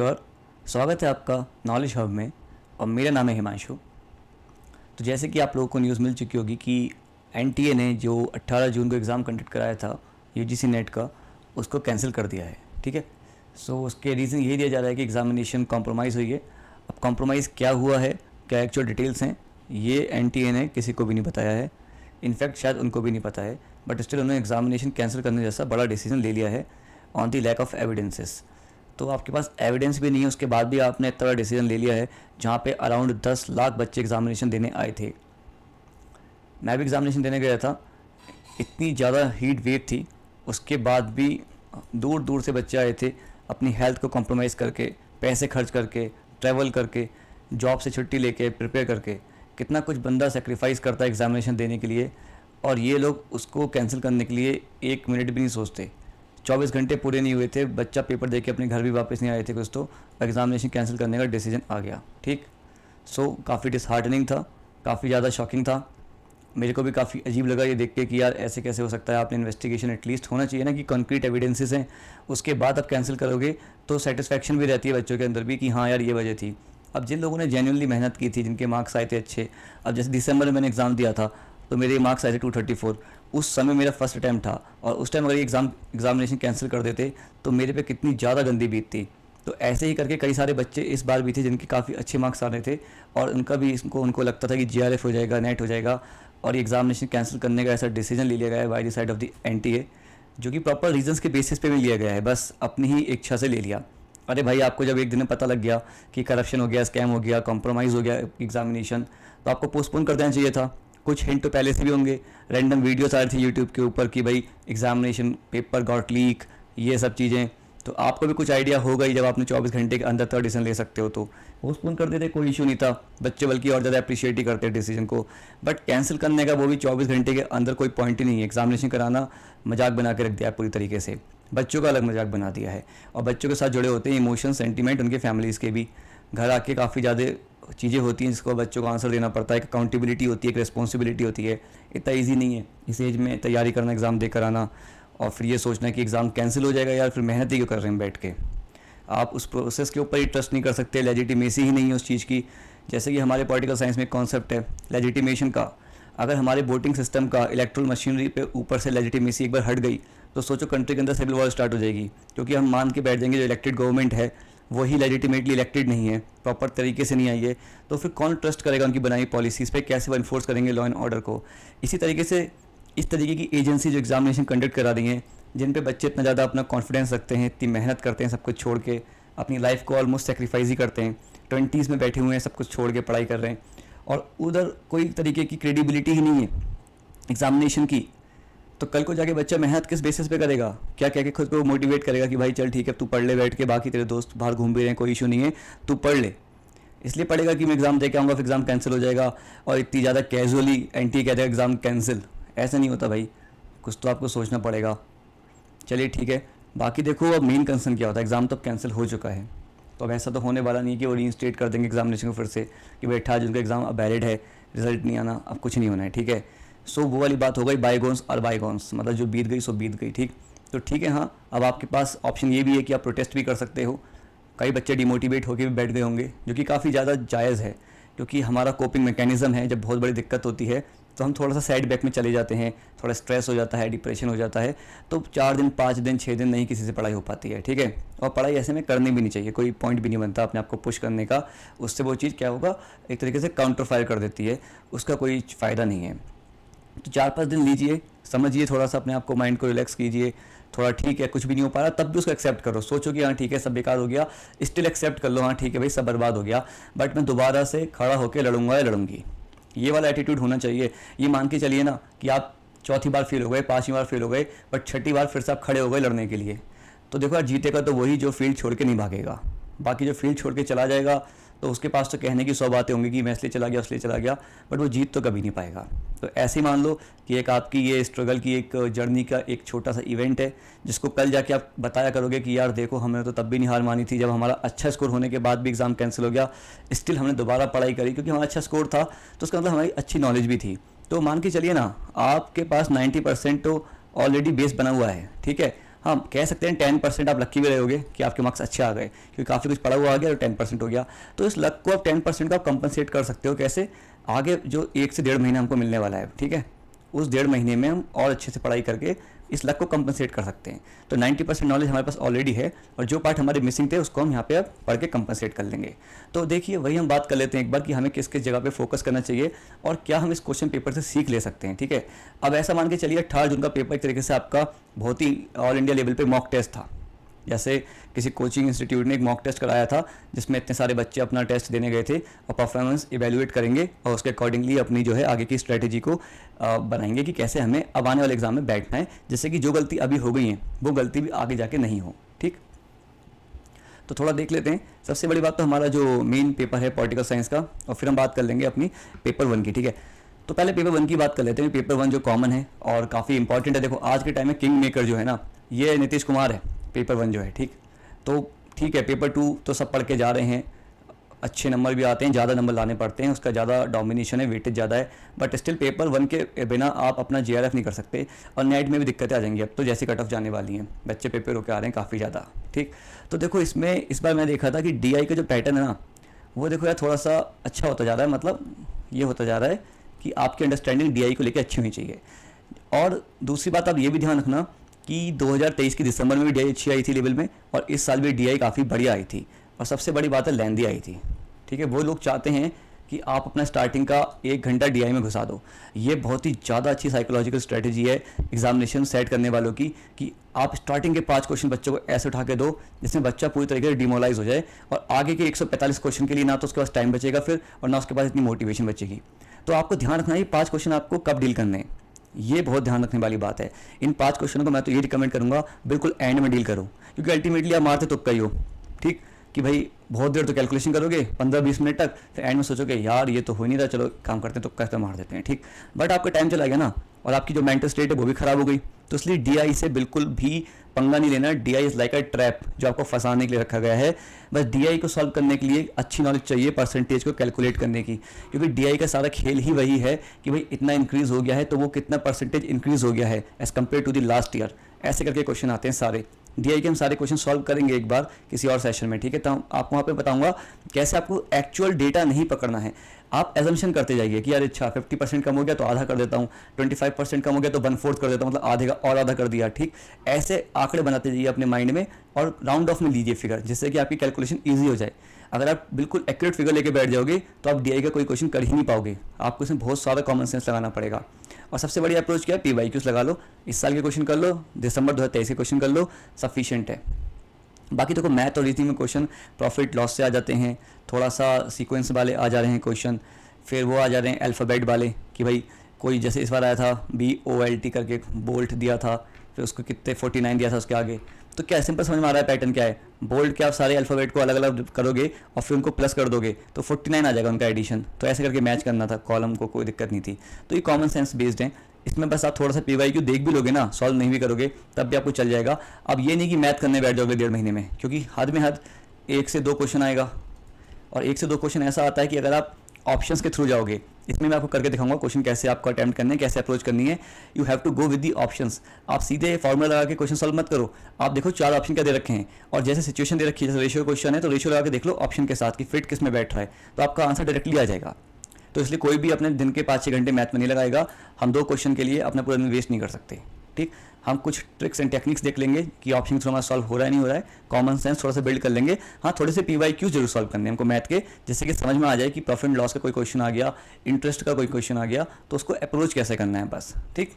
और स्वागत है आपका नॉलेज हब में। और मेरा नाम है हिमांशु। तो जैसे कि आप लोगों को न्यूज़ मिल चुकी होगी कि एनटीए ने जो 18 जून को एग्ज़ाम कंडक्ट कराया था यूजीसी नेट का, उसको कैंसिल कर दिया है। ठीक है। सो उसके रीज़न यही दिया जा रहा है कि एग्ज़ामिनेशन कॉम्प्रोमाइज़ हुई है। अब कॉम्प्रोमाइज़ क्या हुआ है, क्या एक्चुअल डिटेल्स हैं, ये एनटीए ने किसी को भी नहीं बताया है। इनफैक्ट शायद उनको भी नहीं पता है, बट स्टिल उन्होंने एग्ज़ामिनेशन कैंसिल करने जैसा बड़ा डिसीजन ले लिया है on the lack of evidences. तो आपके पास एविडेंस भी नहीं है, उसके बाद भी आपने इतना बड़ा डिसीजन ले लिया है, जहाँ पे अराउंड 10 लाख बच्चे एग्ज़ामिनेशन देने आए थे। मैं भी एग्ज़ामिनेशन देने गया था, इतनी ज़्यादा हीट वेव थी, उसके बाद भी दूर दूर से बच्चे आए थे, अपनी हेल्थ को कॉम्प्रोमाइज़ करके, पैसे खर्च करके, ट्रैवल करके, जॉब से छुट्टी लेके, प्रिपेयर करके, कितना कुछ बंदा सेक्रीफाइस करता है एग्ज़ामिनेशन देने के लिए। और ये लोग उसको कैंसिल करने के लिए एक मिनट भी नहीं सोचते। 24 घंटे पूरे नहीं हुए थे, बच्चा पेपर दे के अपने घर भी वापस नहीं आए थे कुछ, तो एग्ज़ामिनेशन कैंसिल करने का डिसीजन आ गया। ठीक। सो काफ़ी डिसहार्टनिंग था, काफ़ी ज़्यादा शॉकिंग था। मेरे को भी काफ़ी अजीब लगा ये देख के कि यार ऐसे कैसे हो सकता है। आपने इन्वेस्टिगेशन एटलीस्ट होना चाहिए ना, कि कॉन्क्रीट एविडेंसेस हैं, उसके बाद आप कैंसिल करोगे तो सेटिस्फैक्शन भी रहती है बच्चों के अंदर भी कि हाँ यार ये वजह थी। अब जिन लोगों ने जेन्युइनली मेहनत की थी, जिनके मार्क्स आए थे अच्छे, अब जैसे दिसंबर में मैंने एग्ज़ाम दिया था तो मेरे मार्क्स आए थे 234। उस समय मेरा फर्स्ट अटैम्प्ट था, और उस टाइम अगर ये एग्ज़ामिनेशन कैंसिल कर देते तो मेरे पे कितनी ज़्यादा गंदी बीत थी। तो ऐसे ही करके कई सारे बच्चे इस बार भी थे जिनके काफ़ी अच्छे मार्क्स आ रहे थे, और उनका भी उनको लगता था कि जीआरएफ हो जाएगा, नेट हो जाएगा, और ये एग्ज़ामिनेशन कैंसिल करने का ऐसा डिसीजन ले लिया गया है by the side of the NTA, जो कि प्रॉपर रीजंस के बेसिस पे भी लिया गया है, बस अपनी ही इच्छा से ले लिया। अरे भाई, आपको जब एक दिन में पता लग गया कि करप्शन हो गया, स्कैम हो गया, कॉम्प्रोमाइज़ हो गया एग्ज़ामिनेशन, तो आपको पोस्टपोन कर देना चाहिए था। कुछ हिंट तो पहले से भी होंगे, रैंडम वीडियोस आ रही थी यूट्यूब के ऊपर कि भाई एग्ज़ामिनेशन पेपर गॉट लीक, ये सब चीज़ें। तो आपको भी कुछ आइडिया होगा ही, जब आपने 24 घंटे के अंदर तक डिसीजन ले सकते हो तो पोस्टपोन कर देते, कोई इशू नहीं था। बच्चे बल्कि और ज़्यादा अप्रिशिएट ही करते डिसीजन को। बट कैंसिल करने का, वो भी 24 घंटे के अंदर, कोई पॉइंट ही नहीं है। एग्ज़ामिनेशन कराना मजाक बना के रख दिया है पूरी तरीके से, बच्चों का अलग मजाक बना दिया है। और बच्चों के साथ जुड़े होते हैं इमोशन, सेंटीमेंट, उनके फैमिलीज़ के भी। घर आके काफ़ी ज़्यादा चीज़ें होती हैं जिसको बच्चों को आंसर देना पड़ता है, एक अकाउंटेबिलिटी होती है, एक रिस्पॉन्सिबिलिटी होती है। इतना ईजी नहीं है इस एज में तैयारी करना, एग्ज़ाम देकर आना, और फिर ये सोचना कि एग्ज़ाम कैंसिल हो जाएगा यार, फिर मेहनत ही क्यों कर रहे हैं बैठ के। आप उस प्रोसेस के ऊपर ही ट्रस्ट नहीं कर सकते, लेजिटिमेसी ही नहीं है उस चीज़ की। जैसे कि हमारे पॉलिटिकल साइंस में एक कॉन्सेप्ट है लेजिटिमेशन का। अगर हमारे वोटिंग सिस्टम का, इलेक्ट्रल मशीनरी पे ऊपर से लेजिटिमेसी एक बार हट गई, तो सोचो कंट्री के अंदर सिविल वॉर स्टार्ट हो जाएगी। क्योंकि हम मान के बैठ जाएंगे जो इलेक्टेड गवर्नमेंट है वही लेजिटिमेटली इलेक्टेड नहीं है, प्रॉपर तरीके से नहीं आई है, तो फिर कौन ट्रस्ट करेगा उनकी बनाई पॉलिसीज़ पे, कैसे वो इन्फोर्स करेंगे लॉ एंड ऑर्डर को। इसी तरीके से इस तरीके की एजेंसी जो एग्ज़ामिनेशन कंडक्ट करा रही हैं, जिन पे बच्चे इतना ज़्यादा अपना कॉन्फिडेंस रखते हैं, इतनी मेहनत करते हैं, सब कुछ छोड़ के अपनी लाइफ को ऑलमोस्ट सेक्रीफाइस ही करते हैं, 20s में बैठे हुए हैं, सब कुछ छोड़ के पढ़ाई कर रहे हैं, और उधर कोई तरीके की क्रेडिबिलिटी ही नहीं है एग्ज़ामिनेशन की। तो कल को जाके बच्चा मेहनत किस बेसिस पे करेगा, क्या कह के खुद को मोटिवेट करेगा कि भाई चल ठीक है तू पढ़ ले बैठ के, बाकी तेरे दोस्त बाहर घूम भी रहे हैं, कोई इशू नहीं है, तू पढ़ ले। इसलिए पढ़ेगा कि मैं एग्ज़ाम दे के आऊँगा, फिर एग्ज़ाम कैंसिल हो जाएगा, और इतनी ज़्यादा कैजुअली एंटी कह देगा एग्ज़ाम कैंसिल। ऐसा नहीं होता भाई, कुछ तो आपको सोचना पड़ेगा। चलिए ठीक है। बाकी देखो, अब मेन कंसर्न क्या होता है, एग्ज़ाम तो कैंसिल हो चुका है, तो अब ऐसा तो होने वाला नहीं है कि वो रीइंस्टेट कर देंगे एग्जामिनेशन को फिर से कि भाई 18 जून का एग्ज़ाम अब वैलिड है, रिजल्ट नहीं आना, अब कुछ नहीं होना है। ठीक है। सो वो वाली बात हो गई, बाईगोन्स और बाईगोन्स, मतलब जो बीत गई सो बीत गई। ठीक। तो ठीक है। हाँ, अब आपके पास ऑप्शन ये भी है कि आप प्रोटेस्ट भी कर सकते हो। कई बच्चे डिमोटिवेट होकर भी बैठ गए होंगे, जो कि काफ़ी ज़्यादा जायज़ है, क्योंकि हमारा कोपिंग मैकेनिज़्म है, जब बहुत बड़ी दिक्कत होती है तो हम थोड़ा सा साइड बैक में चले जाते हैं, थोड़ा स्ट्रेस हो जाता है, डिप्रेशन हो जाता है, तो 4 दिन 5 दिन 6 दिन नहीं किसी से पढ़ाई हो पाती है। ठीक है। और पढ़ाई ऐसे में करनी भी नहीं चाहिए, कोई पॉइंट भी नहीं बनता अपने आप को पुश करने का। उससे वो चीज़ क्या होगा, एक तरीके से काउंटर फायर कर देती है, उसका कोई फ़ायदा नहीं है। तो 4-5 दिन लीजिए, समझिए, थोड़ा सा अपने आप को, माइंड को रिलैक्स कीजिए। थोड़ा ठीक है, कुछ भी नहीं हो पा रहा, तब भी उसको एक्सेप्ट करो। सोचो कि हाँ ठीक है सब बेकार हो गया, स्टिल एक्सेप्ट कर लो, हाँ ठीक है भाई सब बर्बाद हो गया, बट मैं दोबारा से खड़ा होकर लड़ूंगा या लड़ूंगी। ये वाला एटीट्यूड होना चाहिए। ये मान के चलिए ना कि आप चौथी बार फेल हो गए, 5वीं बार फेल हो गए, बट छठी बार फिर से आप खड़े हो गए लड़ने के लिए, तो देखो यार जीतेगा तो वही जो फील्ड छोड़ के नहीं भागेगा। बाकी जो फील्ड छोड़ के चला जाएगा तो उसके पास तो कहने की 100 बातें होंगी कि मैं इसलिए चला गया, इसलिए चला गया, बट वो जीत तो कभी नहीं पाएगा। तो ऐसे ही मान लो कि एक आपकी ये स्ट्रगल की एक जर्नी का एक छोटा सा इवेंट है, जिसको कल जाके आप बताया करोगे कि यार देखो हमने तो तब भी नहीं हार मानी थी, जब हमारा अच्छा स्कोर होने के बाद भी एग्ज़ाम कैंसिल हो गया, स्टिल हमने दोबारा पढ़ाई करी क्योंकि हमारा अच्छा स्कोर था, तो उसका मतलब हमारी अच्छी नॉलेज भी थी। तो मान के चलिए ना, आपके पास 90% तो ऑलरेडी बेस बना हुआ है। ठीक है। हाँ कह सकते हैं 10% आप लक्की भी रहे होगे कि आपके मार्क्स अच्छे आ गए, क्योंकि काफ़ी कुछ पढ़ा हुआ आ गया और 10% हो गया। तो इस लक को आप 10% का आप कंपनसेट कर सकते हो कैसे, आगे जो 1 से 1.5 महीना हमको मिलने वाला है, ठीक है, उस 1.5 महीने में हम और अच्छे से पढ़ाई करके इस लक को कंपनसेट कर सकते हैं। तो 90% नॉलेज हमारे पास ऑलरेडी है, और जो पार्ट हमारे मिसिंग थे उसको हम यहाँ पे अब पढ़ के कंपनसेट कर लेंगे। तो देखिए वही हम बात कर लेते हैं एक बार कि हमें किस किस जगह पे फोकस करना चाहिए और क्या हम इस क्वेश्चन पेपर से सीख ले सकते हैं, ठीक है। अब ऐसा मान के चलिए 18 जून का पेपर एक तरीके से आपका बहुत ही ऑल इंडिया लेवल पे मॉक टेस्ट था। जैसे किसी कोचिंग इंस्टीट्यूट ने एक मॉक टेस्ट कराया था जिसमें इतने सारे बच्चे अपना टेस्ट देने गए थे और परफॉर्मेंस इवेल्युएट करेंगे और उसके अकॉर्डिंगली अपनी जो है आगे की स्ट्रेटेजी को बनाएंगे कि कैसे हमें अब आने वाले एग्जाम में बैठना है, जिससे कि जो गलती अभी हो गई है वो गलती भी आगे जाके नहीं हो, ठीक। तो थोड़ा देख लेते हैं। सबसे बड़ी बात तो हमारा जो मेन पेपर है पॉलिटिकल साइंस का, और फिर हम बात कर लेंगे अपनी पेपर 1 की, ठीक है। तो पहले पेपर 1 की बात कर लेते हैं। पेपर 1 जो कॉमन है और काफ़ी इंपॉर्टेंट है। देखो आज के टाइम में किंग मेकर जो है ना, ये नीतीश कुमार है, पेपर 1 जो है, ठीक। तो ठीक है, पेपर 2 तो सब पढ़ के जा रहे हैं, अच्छे नंबर भी आते हैं, ज़्यादा नंबर लाने पड़ते हैं, उसका ज़्यादा डोमिनेशन है, वेटेज ज़्यादा है, बट स्टिल पेपर 1 के बिना आप अपना JRF नहीं कर सकते, और नेट में भी दिक्कतें आ जाएंगी। अब तो जैसे कट ऑफ जाने वाली हैं, बच्चे पेपर होकर आ रहे हैं काफ़ी ज़्यादा, ठीक। तो देखो इसमें इस बार मैं देखा था कि DI का जो पैटर्न है ना, वो देखो यार थोड़ा सा अच्छा होता जा रहा है। मतलब ये होता जा रहा है कि आपकी अंडरस्टैंडिंग DI को लेकर अच्छी होनी चाहिए। और दूसरी बात आप ये भी ध्यान रखना कि 2023 की दिसंबर में भी DI अच्छी आई थी लेवल में, और इस साल भी DI काफ़ी बढ़िया आई थी, और सबसे बड़ी बात है लेंदी आई थी, ठीक है। वो लोग चाहते हैं कि आप अपना स्टार्टिंग का 1 घंटा DI में घुसा दो। ये बहुत ही ज़्यादा अच्छी साइकोलॉजिकल स्ट्रेटजी है एग्जामिनेशन सेट करने वालों की, कि आप स्टार्टिंग के 5 क्वेश्चन बच्चों को ऐसे उठा के दो जिसमें बच्चा पूरी तरीके से डिमोलाइज हो जाए, और आगे के 145 क्वेश्चन के लिए ना तो उसके पास टाइम बचेगा फिर, और ना उसके पास इतनी मोटिवेशन बचेगी। तो आपको ध्यान रखना है 5 क्वेश्चन आपको कब डील करने हैं, ये बहुत ध्यान रखने वाली बात है। इन 5 क्वेश्चनों को मैं तो ये रिकमेंड करूंगा बिल्कुल एंड में डील करो, क्योंकि अल्टीमेटली आप मारते तुक्का ही हो, ठीक, कि भाई बहुत देर तो कैलकुलेशन करोगे 15-20 मिनट तक, फिर एंड में सोचोगे यार ये तो हो नहीं रहा, चलो काम करते हैं तुक्का तो मार देते हैं, ठीक। बट आपका टाइम चला गया ना, और आपकी जो मेंटल स्टेट है वो भी खराब हो गई। तो इसलिए DI से बिल्कुल भी पंगा नहीं लेना। DI is like a trap जो आपको फंसाने के लिए रखा गया है। बस DI को सॉल्व करने के लिए अच्छी नॉलेज चाहिए परसेंटेज को कैलकुलेट करने की, क्योंकि DI का सारा खेल ही वही है कि भाई इतना इंक्रीज हो गया है तो वो कितना परसेंटेज इंक्रीज हो गया है as compare to the last year. ऐसे करके क्वेश्चन आते हैं सारे। DI के हम सारे क्वेश्चन सॉल्व करेंगे एक बार किसी और सेशन में, ठीक है। तो आपको वहाँ पे बताऊंगा कैसे आपको एक्चुअल डेटा नहीं पकड़ना है। आप एजम्पशन करते जाइए कि यार अच्छा 50% कम हो गया तो आधा कर देता हूँ, 25% कम हो गया तो 1/4 कर देता हूँ, मतलब आधे का और आधा कर दिया, ठीक। ऐसे आंकड़े बनाते जाइए अपने माइंड में, और राउंड ऑफ में लीजिए फिगर, जिससे कि आपकी कैलकुलेशन ईजी हो जाए। अगर आप बिल्कुल एक्यूरेट फिगर लेके बैठ जाओगे तो आप DI का कोई क्वेश्चन कर ही नहीं पाओगे, आपको इसमें बहुत सारा कॉमन सेंस लगाना पड़ेगा। और सबसे बड़ी अप्रोच क्या है, PYQs लगा लो, इस साल के क्वेश्चन कर लो, दिसंबर 2023 के क्वेश्चन कर लो, सफिशिएंट है। बाकी देखो मैथ और रीजनिंग में क्वेश्चन प्रॉफिट लॉस से आ जाते हैं, थोड़ा सा सीक्वेंस वाले आ जा रहे हैं क्वेश्चन, फिर वो आ जा रहे हैं अल्फ़ाबेट वाले कि भाई कोई जैसे इस बार आया था BOLT करके बोल्ट दिया था, फिर उसको कितने 49 दिया था उसके आगे। तो क्या सिंपल समझ में आ रहा है पैटर्न क्या है, बोल्ट के आप सारे अल्फ़ाबेट को अलग अलग करोगे और फिर उनको प्लस कर दोगे तो 49 आ जाएगा उनका एडिशन। तो ऐसे करके मैच करना था कॉलम को, कोई दिक्कत नहीं थी। तो ये कॉमन सेंस बेस्ड है। इसमें बस आप थोड़ा सा PYQ देख भी लोगे ना, सॉल्व नहीं भी करोगे तब भी आपको चल जाएगा। अब ये नहीं कि मैथ करने बैठ जाओगे 1.5 महीने में, क्योंकि हद में हद 1 से 2 क्वेश्चन आएगा, और 1 से 2 क्वेश्चन ऐसा आता है कि अगर आप ऑप्शंस के थ्रू जाओगे, इसमें मैं आपको करके दिखाऊंगा क्वेश्चन कैसे आपको अटेम्प्ट करने हैं, कैसे अप्रोच करनी है। You have to go with the options. आप सीधे फॉर्मूला लगा के क्वेश्चन सॉल्व मत करो। आप देखो 4 ऑप्शन क्या दे रखे हैं, और जैसे सिचुएशन दे रखी है, जैसे रेशियो क्वेश्चन है तो रेशियो लगा के देख लो ऑप्शन के साथ कि फिट किस में बैठ रहा है, तो आपका आंसर डायरेक्टली आ जाएगा। तो इसलिए कोई भी अपने दिन के 5-6 घंटे मैथ में नहीं लगाएगा। हम 2 क्वेश्चन के लिए अपना पूरा दिन वेस्ट नहीं कर सकते, ठीक। हम कुछ ट्रिक्स एंड टेक्निक्स देख लेंगे कि ऑप्शन थ्रू हमारा सॉल्व हो रहा है नहीं हो रहा है, कॉमन सेंस थोड़ा सा बिल्ड कर लेंगे। हाँ थोड़े से PYQ जरूर सॉल्व करने हैं हमको मैथ के, जिससे कि समझ में आ जाए कि प्रॉफिट एंड लॉस का कोई क्वेश्चन आ गया, इंटरेस्ट का कोई क्वेश्चन आ गया तो उसको अप्रोच कैसे करना है बस, ठीक।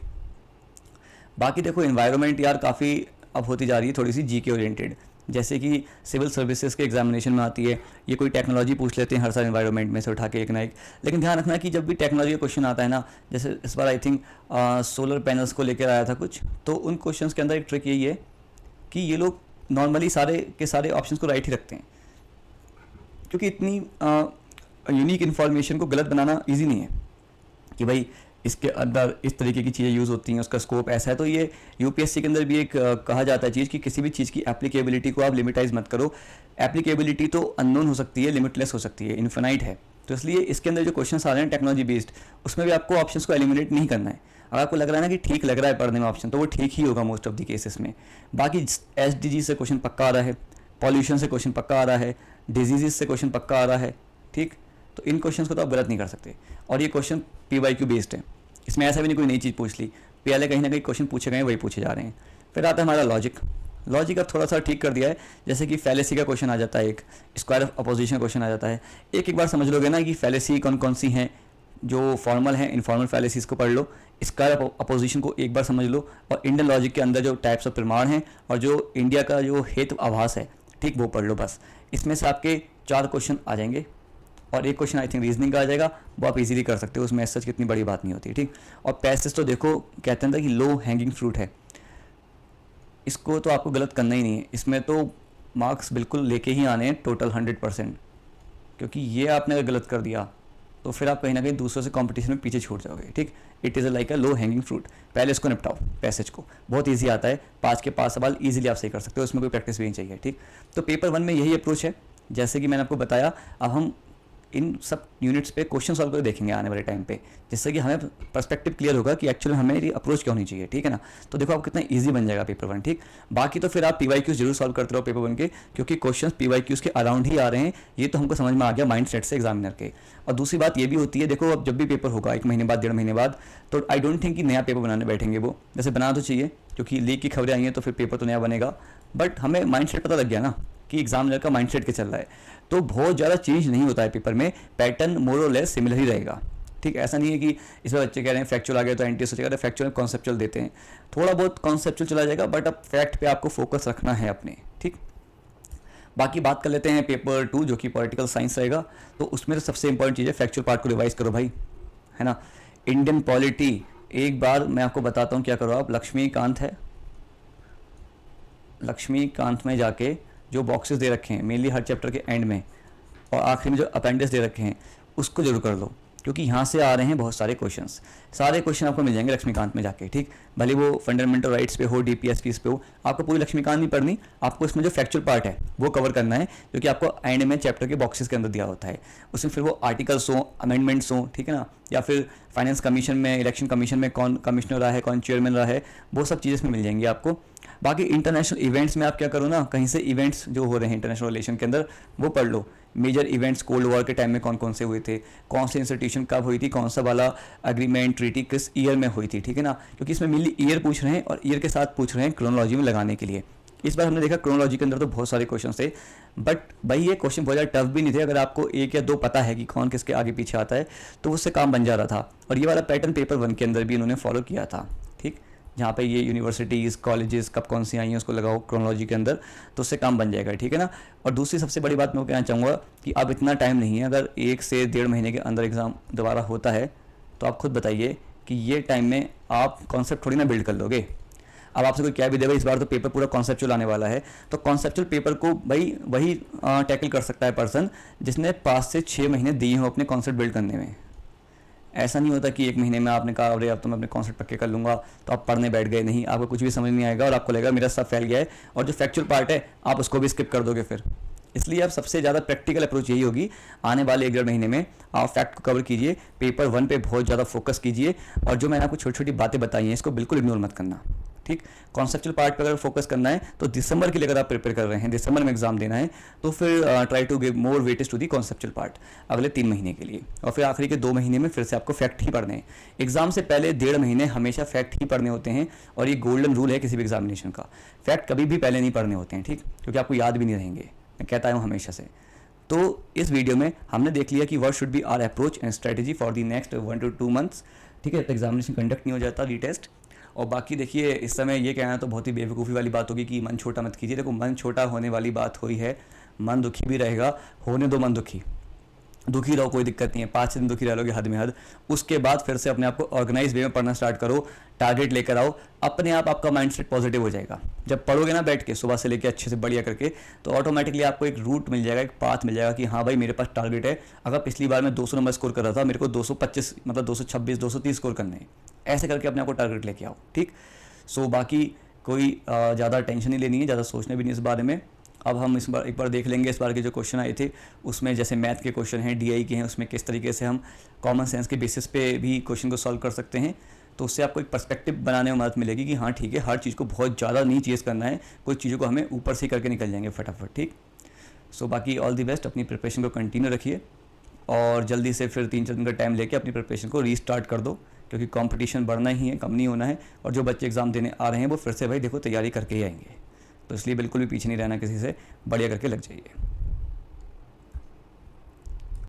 बाकी देखो एनवायरनमेंट यार काफ़ी अब होती जा रही है थोड़ी सी GK ओरिएंटेड, जैसे कि सिविल सर्विसेज के एग्जामिनेशन में आती है। ये कोई टेक्नोलॉजी पूछ लेते हैं हर साल एनवायरनमेंट में से उठा के एक ना एक। लेकिन ध्यान रखना कि जब भी टेक्नोलॉजी का क्वेश्चन आता है ना, जैसे इस बार आई थिंक सोलर पैनल्स को लेकर आया था कुछ, तो उन क्वेश्चंस के अंदर एक ट्रिक यही है कि ये लोग नॉर्मली सारे के सारे ऑप्शंस को राइट ही रखते हैं, क्योंकि इतनी यूनिक इन्फॉर्मेशन को गलत बनाना ईजी नहीं है कि भाई इसके अंदर इस तरीके की चीज़ें यूज़ होती हैं, उसका स्कोप ऐसा है। तो ये UPSC के अंदर भी एक कहा जाता है चीज़ कि किसी भी चीज़ की एप्लीकेबिलिटी को आप लिमिटाइज मत करो। एप्लीकेबिलिटी तो अननोन हो सकती है, लिमिटलेस हो सकती है, इन्फिनाइट है। तो इसलिए इसके अंदर जो क्वेश्चन आ रहे हैं टेक्नोलॉजी बेस्ड, उसमें भी आपको ऑप्शंस को एलिमिनेट नहीं करना है। अगर आपको लग रहा है ना कि ठीक लग रहा है पढ़ने में ऑप्शन, तो वो ठीक ही होगा मोस्ट ऑफ द केसेस में। बाकी SDG से क्वेश्चन पक्का आ रहा है, पॉल्यूशन से क्वेश्चन पक्का आ रहा है, डिजीज़ से क्वेश्चन पक्का आ रहा है, ठीक। तो इन क्वेश्चंस को तो आप गलत नहीं कर सकते। और ये क्वेश्चन PYQ बेस्ड है, इसमें ऐसा भी नहीं कोई नई चीज़ पूछ ली, पहले कहीं ना कहीं क्वेश्चन पूछे गए वही पूछे जा रहे हैं। फिर आता है हमारा लॉजिक। लॉजिक अब थोड़ा सा ठीक कर दिया है, जैसे कि फैलेसी का क्वेश्चन आ जाता है, एक स्क्वायर ऑफ अपोजिशन क्वेश्चन आ जाता है। एक बार समझ लोगे ना कि फैलेसी कौन कौन सी हैं, जो फॉर्मल है इनफॉर्मल फैलेसीज को पढ़ लो, स्क्वायर ऑफ अपोजिशन को एक बार समझ लो, और इंडियन लॉजिक के अंदर जो टाइप्स ऑफ प्रमाण हैं और जो इंडिया का जो हेतु आभास है, ठीक, वो पढ़ लो बस। इसमें से आपके 4 क्वेश्चन आ जाएंगे और एक क्वेश्चन आई थिंक रीजनिंग का आ जाएगा, वो आप इजीली कर सकते हो, उसमें सच कितनी बड़ी बात नहीं होती, ठीक। और पैसेज तो देखो कहते हैं ना कि लो हैंगिंग फ्रूट है, इसको तो आपको गलत करना ही नहीं है, इसमें तो मार्क्स बिल्कुल लेके ही आने हैं टोटल 100%, क्योंकि ये आपने अगर गलत कर दिया तो फिर आप कहीं ना कहीं दूसरों से कंपटीशन में पीछे छूट जाओगे, ठीक। It is like a low hanging fruit. पहले इसको निपटाओ, पैसेज को, बहुत ईजी आता है, 5 के 5 सवाल ईजिली आप सही कर सकते हो, उसमें कोई प्रैक्टिस भी नहीं चाहिए, ठीक। तो पेपर 1 में यही अप्रोच है, जैसे कि मैंने आपको बताया। अब हम इन सब यूनिट्स पे क्वेश्चन सॉल्व करके देखेंगे आने वाले टाइम पे, जिससे कि हमें पर्सपेक्टिव क्लियर होगा कि एक्चुअली हमें ये अप्रोच क्या होनी चाहिए, ठीक है ना। तो देखो आप कितना इजी बन जाएगा पेपर 1, ठीक। बाकी तो फिर आप PYQs जरूर सॉल्व करते रहो पेपर 1 के, क्योंकि क्वेश्चंस PYQs के अराउंड ही आ रहे हैं, ये तो हमको समझ में आ गया माइंड सेट से एग्जामिनर के। और दूसरी बात ये भी होती है, देखो अब जब भी पेपर होगा 1 महीने बाद 1.5 महीने बाद, तो आई डोंट थिंक कि नया पेपर बनाने बैठेंगे वो, जैसे बना तो चाहिए क्योंकि लीक की खबरें आई हैं तो फिर पेपर तो नया बनेगा, बट हमें माइंड सेट पता लग गया ना कि एग्जामिनर का माइंडसेट के चल रहा है, तो बहुत ज़्यादा चेंज नहीं होता है पेपर में, पैटर्न मोर और लेस सिमिलर ही रहेगा, ठीक। ऐसा नहीं है कि इस बार बच्चे कह रहे हैं फ्रैक्चुअल आ गया तो NTA सोचेगा, फ्रैक्चुअल में कॉन्सेप्चुअल देते हैं, थोड़ा बहुत कॉन्सेप्चुअल चला जाएगा, बट अब फैक्ट पे आपको फोकस रखना है अपने, ठीक। बाकी बात कर लेते हैं पेपर 2 जो कि पॉलिटिकल साइंस रहेगा। तो उसमें तो सबसे इंपॉर्टेंट चीज़ है फैक्चुअल पार्ट को रिवाइज करो भाई, है ना। इंडियन पॉलिटी एक बार मैं आपको बताता हूँ क्या करो आप, लक्ष्मीकांत है, लक्ष्मीकांत में जाके जो बॉक्सेस दे रखे हैं मेनली हर चैप्टर के एंड में और आखिरी में जो अपेंडिक्स दे रखे हैं उसको जरूर कर लो, क्योंकि यहाँ से आ रहे हैं बहुत सारे क्वेश्चंस। सारे क्वेश्चन आपको मिल जाएंगे लक्ष्मीकांत में जाके, ठीक। भले वो फंडामेंटल राइट्स पे हो, DPSPs पे हो, आपको पूरी लक्ष्मीकांत नहीं पढ़नी, आपको इसमें जो फैक्चुअल पार्ट है वो कवर करना है, क्योंकि आपको एंड में चैप्टर के बॉक्सेस के अंदर दिया होता है, उसमें फिर वो आर्टिकल्स हों, अमेंडमेंट्स हों, ठीक है ना, या फिर फाइनेंस कमीशन में, इलेक्शन कमीशन में कौन कमिश्नर रहा है, कौन चेयरमैन रहा है, वो सब चीज़ें इसमें मिल जाएंगी आपको। बाकी इंटरनेशनल इवेंट्स में आप क्या करो ना, कहीं से इवेंट्स जो हो रहे हैं इंटरनेशनल रिलेशन के अंदर वो पढ़ लो, मेजर इवेंट्स कोल्ड वॉर के टाइम में कौन कौन से हुए थे, कौन से इंस्टीट्यूशन कब हुई थी, कौन सा वाला एग्रीमेंट ट्रीटी किस ईयर में हुई थी, ठीक है ना, क्योंकि इसमें मेनली ईयर पूछ रहे हैं और ईयर के साथ पूछ रहे हैं क्रोनोलॉजी में लगाने के लिए। इस बार हमने देखा क्रोनोलॉजी के अंदर तो बहुत सारे क्वेश्चन थे, बट भाई ये क्वेश्चन बहुत ज़्यादा टफ भी नहीं थे, अगर आपको 1 या 2 पता है कि कौन किसके आगे पीछे आता है तो उससे काम बन जा रहा था। और ये वाला पैटर्न पेपर 1 के अंदर भी इन्होंने फॉलो किया था, ठीक, जहाँ पे ये यूनिवर्सिटीज़ कॉलेजेस कब कौन सी आई हैं उसको लगाओ क्रोनोलॉजी के अंदर, तो उससे काम बन जाएगा, ठीक है ना। और दूसरी सबसे बड़ी बात मैं कहना चाहूँगा कि अब इतना टाइम नहीं है, अगर 1 से 1.5 महीने के अंदर एग्ज़ाम दोबारा होता है तो आप खुद बताइए कि ये टाइम में आप कॉन्सेप्ट थोड़ी ना बिल्ड कर लोगे। अब आपसे कोई क्या भी देगा, इस बार तो पेपर पूरा कॉन्सेप्चुअल आने वाला है, तो कॉन्सेप्चुअल पेपर को भाई वही टैकल कर सकता है पर्सन जिसने 5 से 6 महीने दिए हो अपने कॉन्सेप्ट बिल्ड करने में। ऐसा नहीं होता कि 1 महीने में आपने कहा अरे अब तो मैं अपने कॉन्सेप्ट पक्के कर लूँगा तो आप पढ़ने बैठ गए, नहीं, आपको कुछ भी समझ नहीं आएगा और आपको लगेगा मेरा सब फैल गया है, और जो फैक्चुअल पार्ट है आप उसको भी स्किप कर दोगे फिर। इसलिए अब सबसे ज़्यादा प्रैक्टिकल अप्रोच यही होगी, आने वाले 1-1.5 महीने में आप फैक्ट को कवर कीजिए, पेपर 1 पे बहुत ज़्यादा फोकस कीजिए, और जो मैंने आपको छोटी छोटी बातें बताई हैं इसको बिल्कुल इग्नोर मत करना, ठीक। कॉन्सेप्चुअल पार्ट पर अगर फोकस करना है तो दिसंबर के लिए अगर आप प्रिपेयर कर रहे हैं, दिसंबर में एग्जाम देना है, तो फिर try to give more weightage to the conceptual part अगले 3 महीने के लिए, और फिर आखिरी के 2 महीने में फिर से आपको फैक्ट ही पढ़ने हैं। एग्जाम से पहले 1.5 महीने हमेशा फैक्ट ही पढ़ने होते हैं, और ये गोल्डन रूल है किसी भी एग्जामिनेशन का, फैक्ट कभी भी पहले नहीं पढ़ने होते हैं, ठीक, क्योंकि आपको याद भी नहीं रहेंगे, मैं कहता हूँ हमेशा से। तो इस वीडियो में हमने देख लिया कि what should be our approach and strategy for the next 1 to 2 months, ठीक है, तो एग्जामिनेशन कंडक्ट नहीं हो जाता रीटेस्ट। और बाकी देखिए इस समय ये कहना तो बहुत ही बेवकूफ़ी वाली बात होगी कि मन छोटा मत कीजिए, देखो मन छोटा होने वाली बात हुई है, मन दुखी भी रहेगा, होने दो मन दुखी रहो, कोई दिक्कत नहीं है, 5 दिन दुखी रह लोगे हद में हद, उसके बाद फिर से अपने आप को ऑर्गेनाइज वे में पढ़ना स्टार्ट करो, टारगेट लेकर आओ, अपने आप आपका माइंडसेट पॉजिटिव हो जाएगा। जब पढ़ोगे ना बैठ के सुबह से लेके अच्छे से बढ़िया करके, तो ऑटोमेटिकली आपको एक रूट मिल जाएगा, एक पाथ मिल जाएगा कि हाँ भाई मेरे पास टारगेट है, अगर पिछली बार मैं 200 नंबर स्कोर कर रहा था, मेरे को 225 मतलब 226 230 स्कोर करने हैं, ऐसे करके अपने आप को टारगेट लेके आओ, ठीक। सो बाकी कोई ज़्यादा टेंशन नहीं लेनी है, ज़्यादा सोचना भी नहीं इस बारे में। अब हम इस बार एक बार देख लेंगे इस बार के जो क्वेश्चन आए थे उसमें, जैसे मैथ के क्वेश्चन हैं, DI के हैं, उसमें किस तरीके से हम कॉमन सेंस के बेसिस पे भी क्वेश्चन को सॉल्व कर सकते हैं। तो उससे आपको एक पर्सपेक्टिव बनाने में मदद मिलेगी कि हाँ ठीक है, हर चीज़ को बहुत ज़्यादा नहीं चेस करना है, कुछ चीज़ों को हमें ऊपर से करके निकल जाएंगे फटाफट, ठीक। सो बाकी ऑल दी बेस्ट, अपनी प्रिपरेशन को कंटिन्यू रखिए और जल्दी से फिर 3-4 दिन का टाइम लेके अपनी प्रिपरेशन को रीस्टार्ट कर दो, क्योंकि कंपटीशन बढ़ना ही है, कम नहीं होना है। और जो बच्चे एग्ज़ाम देने आ रहे हैं वो फिर से भाई देखो तैयारी करके ही आएंगे, तो इसलिए बिल्कुल भी पीछे नहीं रहना किसी से, बढ़िया करके लग जाइए।